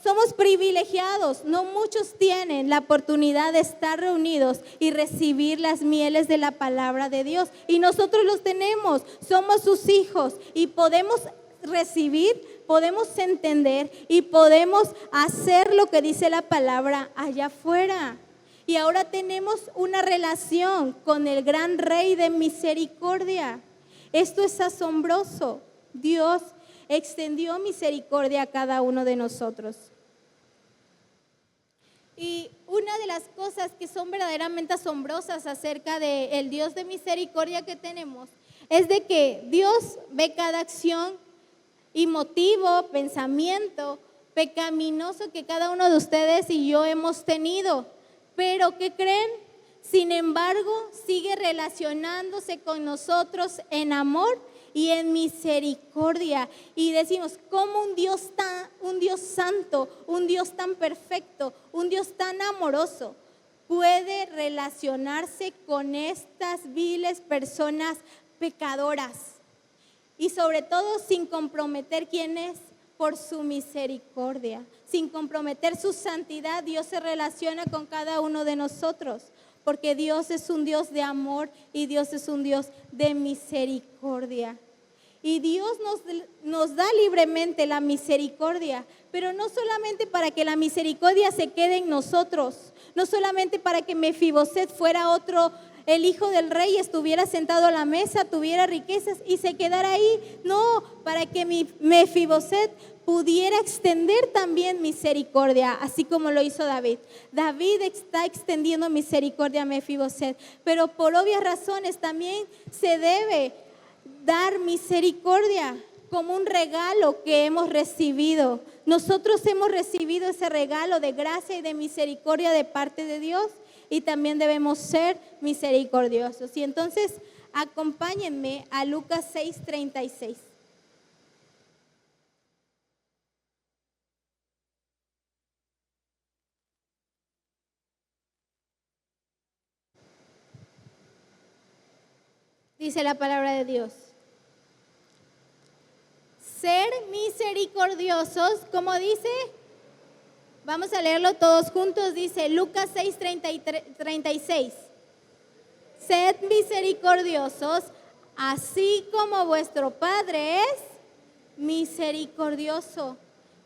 somos privilegiados. No muchos tienen la oportunidad de estar reunidos y recibir las mieles de la palabra de Dios. Y nosotros los tenemos, somos sus hijos y podemos recibir, podemos entender y podemos hacer lo que dice la palabra allá afuera. Y ahora tenemos una relación con el gran Rey de misericordia. Esto es asombroso. Dios extendió misericordia a cada uno de nosotros. Y una de las cosas que son verdaderamente asombrosas acerca del Dios de misericordia que tenemos es de que Dios ve cada acción y motivo, pensamiento pecaminoso que cada uno de ustedes y yo hemos tenido. Pero ¿qué creen? Sin embargo, sigue relacionándose con nosotros en amor y en misericordia. Y decimos, ¿cómo un Dios santo, un Dios tan perfecto, un Dios tan amoroso puede relacionarse con estas viles personas pecadoras? Y sobre todo sin comprometer quién es, por su misericordia. Sin comprometer su santidad, Dios se relaciona con cada uno de nosotros. Porque Dios es un Dios de amor y Dios es un Dios de misericordia. Y Dios nos da libremente la misericordia, pero no solamente para que la misericordia se quede en nosotros, no solamente para que Mefiboset fuera otro, el hijo del rey, estuviera sentado a la mesa, tuviera riquezas y se quedara ahí. No, para que Mefiboset pudiera extender también misericordia, así como lo hizo David. David está extendiendo misericordia a Mefiboset, pero por obvias razones también se debe dar misericordia como un regalo que hemos recibido. Nosotros hemos recibido ese regalo de gracia y de misericordia de parte de Dios y también debemos ser misericordiosos. Y entonces acompáñenme a Lucas 6:36. Dice la palabra de Dios. Ser misericordiosos, como dice, vamos a leerlo todos juntos, dice Lucas 6:36. Sed misericordiosos, así como vuestro Padre es misericordioso.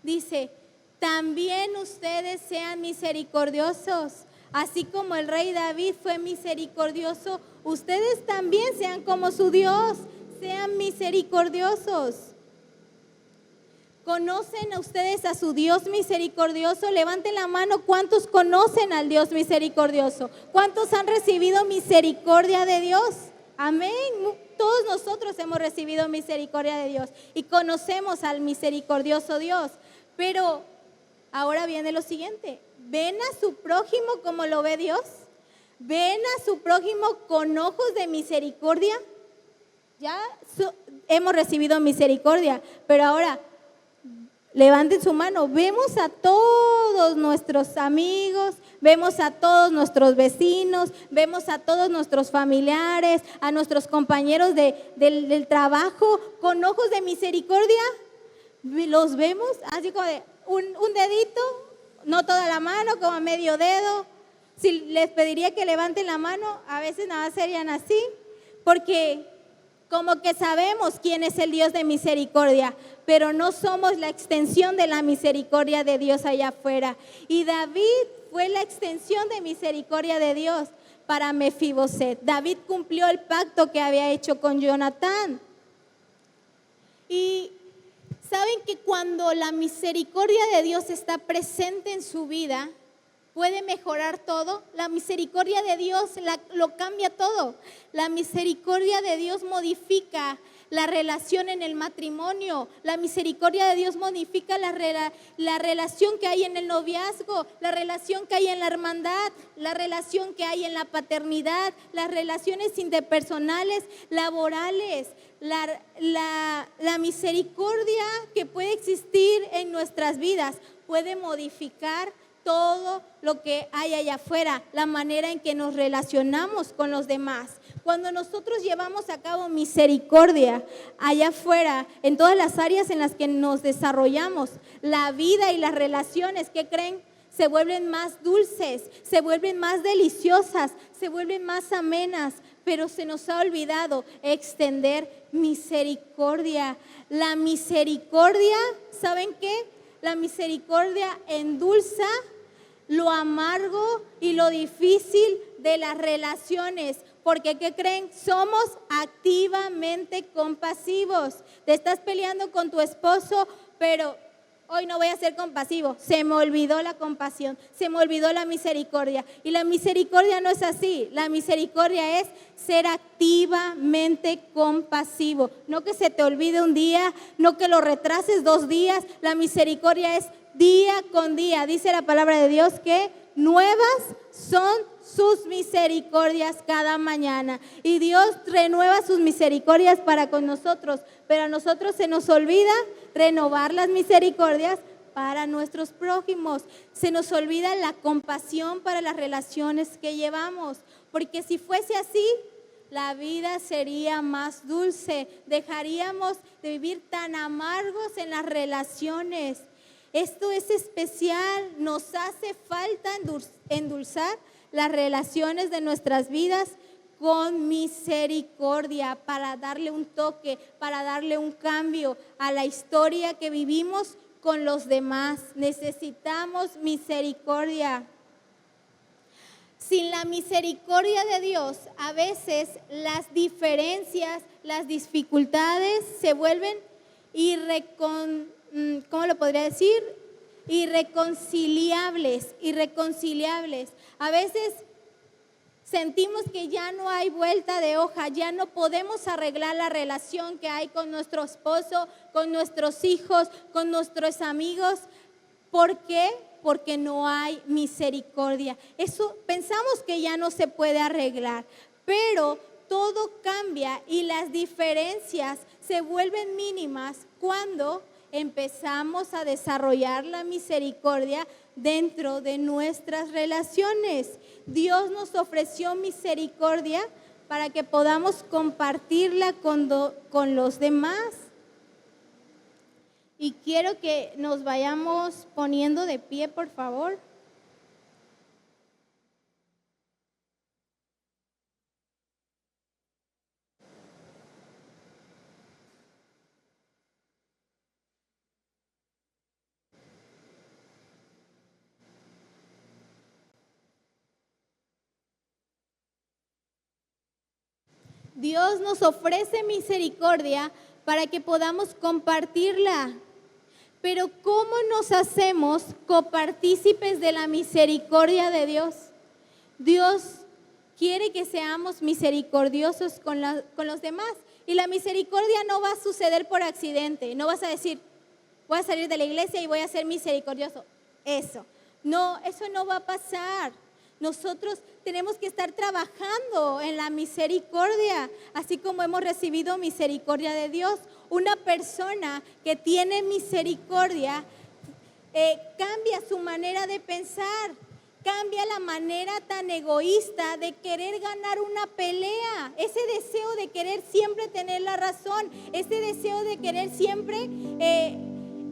Dice, también ustedes sean misericordiosos, así como el rey David fue misericordioso, ustedes también sean como su Dios, sean misericordiosos. ¿Conocen a ustedes a su Dios misericordioso? Levanten la mano, ¿cuántos conocen al Dios misericordioso? ¿Cuántos han recibido misericordia de Dios? Amén. Todos nosotros hemos recibido misericordia de Dios y conocemos al misericordioso Dios. Pero ahora viene lo siguiente. ¿Ven a su prójimo como lo ve Dios? ¿Ven a su prójimo con ojos de misericordia? Ya hemos recibido misericordia, pero ahora levanten su mano. Vemos a todos nuestros amigos, vemos a todos nuestros vecinos, vemos a todos nuestros familiares, a nuestros compañeros del trabajo con ojos de misericordia. Los vemos así como de un dedito, no toda la mano, como medio dedo. Si les pediría que levanten la mano, a veces nada más serían así, porque como que sabemos quién es el Dios de misericordia, pero no somos la extensión de la misericordia de Dios allá afuera. Y David fue la extensión de misericordia de Dios para Mefiboset. David cumplió el pacto que había hecho con Jonatán. Y saben que cuando la misericordia de Dios está presente en su vida, puede mejorar todo. La misericordia de Dios lo cambia todo. La misericordia de Dios modifica la relación en el matrimonio. La misericordia de Dios modifica la relación que hay en el noviazgo, la relación que hay en la hermandad, la relación que hay en la paternidad, las relaciones interpersonales, laborales. La misericordia que puede existir en nuestras vidas puede modificar todo lo que hay allá afuera, la manera en que nos relacionamos con los demás. Cuando nosotros llevamos a cabo misericordia allá afuera, en todas las áreas en las que nos desarrollamos, la vida y las relaciones, ¿qué creen? Se vuelven más dulces, se vuelven más deliciosas, se vuelven más amenas, pero se nos ha olvidado extender misericordia. La misericordia, ¿saben qué? La misericordia endulza lo amargo y lo difícil de las relaciones. Porque, ¿qué creen? Somos activamente compasivos. Te estás peleando con tu esposo, pero hoy no voy a ser compasivo. Se me olvidó la compasión, se me olvidó la misericordia. Y la misericordia no es así. La misericordia es ser activamente compasivo. No que se te olvide un día, no que lo retrases 2 días. La misericordia es día con día. Dice la palabra de Dios que nuevas son sus misericordias cada mañana. Y Dios renueva sus misericordias para con nosotros, pero a nosotros se nos olvida renovar las misericordias para nuestros prójimos. Se nos olvida la compasión para las relaciones que llevamos, porque si fuese así, la vida sería más dulce. Dejaríamos de vivir tan amargos en las relaciones. Esto es especial, nos hace falta endulzar las relaciones de nuestras vidas con misericordia para darle un toque, para darle un cambio a la historia que vivimos con los demás. Necesitamos misericordia. Sin la misericordia de Dios, a veces las diferencias, las dificultades se vuelven ¿cómo lo podría decir? Irreconciliables. A veces sentimos que ya no hay vuelta de hoja, ya no podemos arreglar la relación que hay con nuestro esposo, con nuestros hijos, con nuestros amigos. ¿Por qué? Porque no hay misericordia. Eso pensamos que ya no se puede arreglar, pero todo cambia y las diferencias se vuelven mínimas cuando empezamos a desarrollar la misericordia dentro de nuestras relaciones. Dios nos ofreció misericordia para que podamos compartirla con los demás. Y quiero que nos vayamos poniendo de pie, por favor. Dios nos ofrece misericordia para que podamos compartirla. Pero ¿cómo nos hacemos copartícipes de la misericordia de Dios? Dios quiere que seamos misericordiosos con los demás. Y la misericordia no va a suceder por accidente. No vas a decir, voy a salir de la iglesia y voy a ser misericordioso. Eso no va a pasar. Nosotros tenemos que estar trabajando en la misericordia, así como hemos recibido misericordia de Dios. Una persona que tiene misericordia cambia su manera de pensar, cambia la manera tan egoísta de querer ganar una pelea, ese deseo de querer siempre tener la razón, ese deseo de querer siempre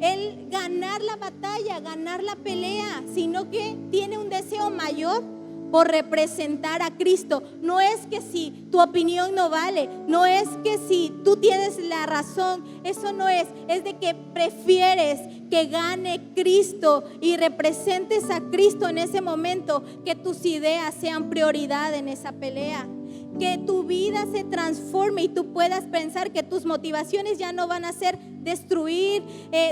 él ganar la batalla, ganar la pelea, sino que tiene un deseo mayor por representar a Cristo. No es que si tu opinión no vale, no es que si tú tienes la razón, eso no es de que prefieres que gane Cristo y representes a Cristo en ese momento, que tus ideas sean prioridad en esa pelea. Que tu vida se transforme y tú puedas pensar que tus motivaciones ya no van a ser destruir,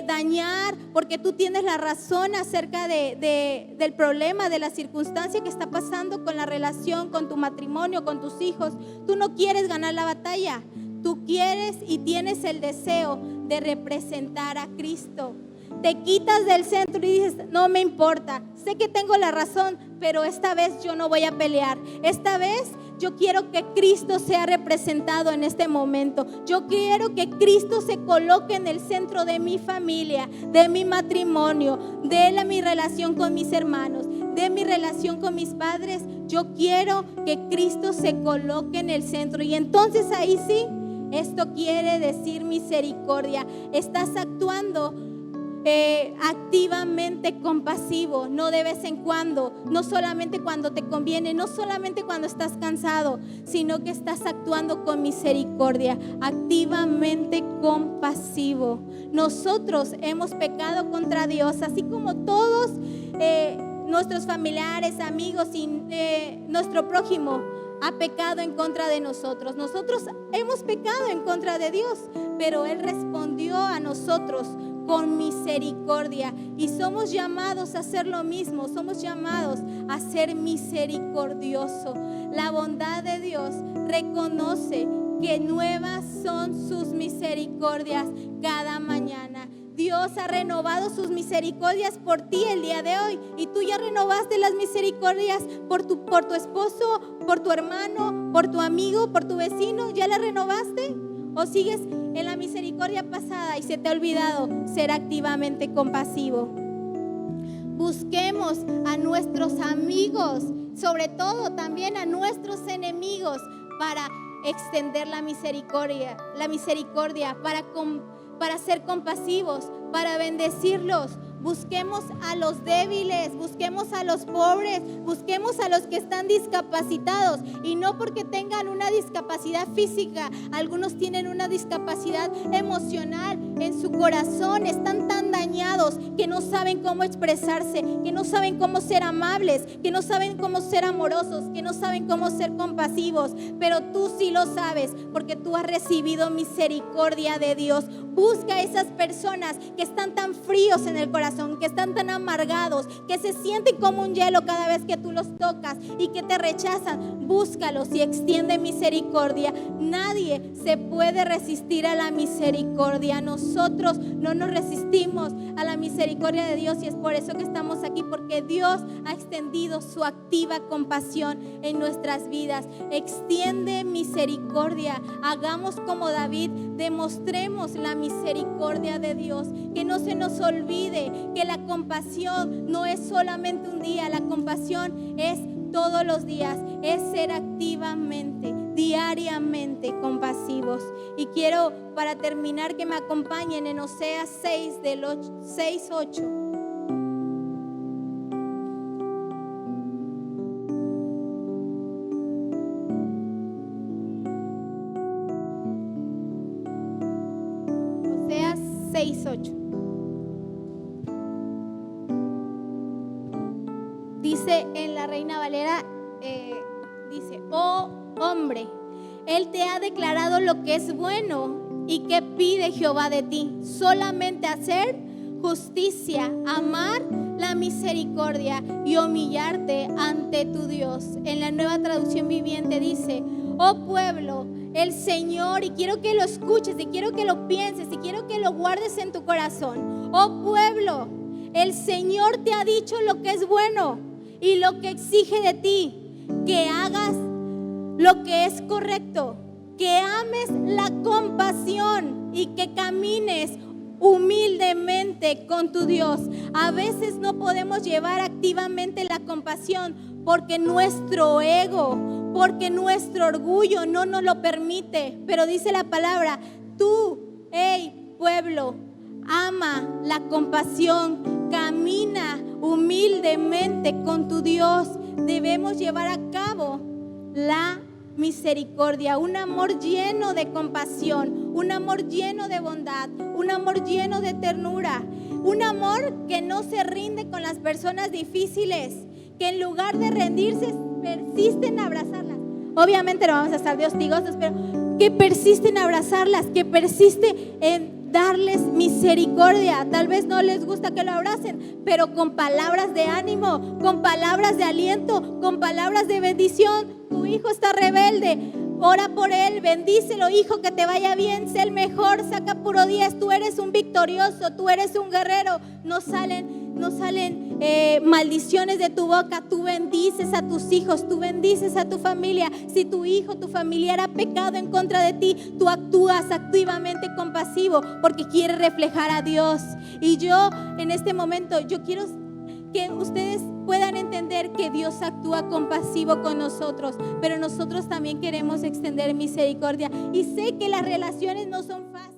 dañar, porque tú tienes la razón acerca del problema, de la circunstancia que está pasando con la relación, con tu matrimonio, con tus hijos. Tú no quieres ganar la batalla, Tú quieres y tienes el deseo de representar a Cristo. Te quitas del centro y dices, no me importa, sé que tengo la razón, pero esta vez yo no voy a pelear. Esta vez yo quiero que Cristo sea representado en este momento. Yo quiero que Cristo se coloque en el centro de mi familia, de mi matrimonio, de mi relación con mis hermanos, de mi relación con mis padres. Yo quiero que Cristo se coloque en el centro. Y entonces ahí sí, esto quiere decir misericordia. Estás actuando activamente compasivo, no de vez en cuando, no solamente cuando te conviene, no solamente cuando estás cansado, sino que estás actuando con misericordia, activamente compasivo. Nosotros hemos pecado contra Dios, así como todos nuestros familiares, amigos y nuestro prójimo ha pecado en contra de nosotros. Nosotros hemos pecado en contra de Dios, pero Él respondió a nosotros con misericordia, y somos llamados a hacer lo mismo. Somos llamados a ser misericordioso. La bondad de Dios reconoce que nuevas son sus misericordias cada mañana. Dios ha renovado sus misericordias por ti el día de hoy, y tú ya renovaste las misericordias por tu esposo, por tu hermano, por tu amigo, por tu vecino. ¿Ya las renovaste? ¿O sigues en la misericordia pasada y se te ha olvidado ser activamente compasivo? Busquemos a nuestros amigos, sobre todo también a nuestros enemigos, para extender la misericordia, para ser compasivos, para bendecirlos. Busquemos a los débiles, busquemos a los pobres, busquemos a los que están discapacitados, y no porque tengan una discapacidad física. Algunos tienen una discapacidad emocional en su corazón, están tan dañados que no saben cómo expresarse, que no saben cómo ser amables, que no saben cómo ser amorosos, que no saben cómo ser compasivos, pero tú sí lo sabes, porque tú has recibido misericordia de Dios. Busca a esas personas que están tan fríos en el corazón, que están tan amargados, que se sienten como un hielo cada vez que tú los tocas y que te rechazan. Búscalos y extiende misericordia. Nadie se puede resistir a la misericordia. Nosotros no nos resistimos a la misericordia de Dios, y es por eso que estamos aquí, porque Dios ha extendido su activa compasión en nuestras vidas. Extiende misericordia. Hagamos como David, demostremos la misericordia de Dios. Que no se nos olvide que la compasión no es solamente un día, la compasión es todos los días, es ser activamente, diariamente compasivos. Y quiero, para terminar, que me acompañen en Oseas 6, del 6-8. Oseas 6:8. Dice en la Reina Valera, dice: oh hombre, Él te ha declarado lo que es bueno, y qué pide Jehová de ti: solamente hacer justicia, amar la misericordia y humillarte ante tu Dios. En la Nueva Traducción Viviente dice: oh pueblo, el Señor, y quiero que lo escuches, y quiero que lo pienses, y quiero que lo guardes en tu corazón. Oh pueblo, el Señor te ha dicho lo que es bueno y lo que exige de ti: que hagas lo que es correcto, que ames la compasión y que camines humildemente con tu Dios. A veces no podemos llevar activamente la compasión porque nuestro ego, porque nuestro orgullo no nos lo permite. Pero dice la palabra: tú, hey pueblo, ama la compasión, camina humildemente con tu Dios. Debemos llevar a cabo la misericordia, un amor lleno de compasión, un amor lleno de bondad, un amor lleno de ternura, un amor que no se rinde con las personas difíciles, que en lugar de rendirse persiste en abrazarlas. Obviamente no vamos a estar de hostigosos, pero que persiste en abrazarlas, que persiste en darles misericordia. Tal vez no les gusta que lo abracen, pero con palabras de ánimo, con palabras de aliento, con palabras de bendición. Tu hijo está rebelde, ora por él, bendícelo, hijo, que te vaya bien, sé el mejor, saca puro 10, tú eres un victorioso, tú eres un guerrero. No salen maldiciones de tu boca. Tú bendices a tus hijos, tú bendices a tu familia. Si tu hijo, tu familiar ha pecado en contra de ti, tú actúas activamente compasivo porque quieres reflejar a Dios. Y yo en este momento, yo quiero que ustedes puedan entender que Dios actúa compasivo con nosotros, pero nosotros también queremos extender misericordia. Y sé que las relaciones no son fáciles.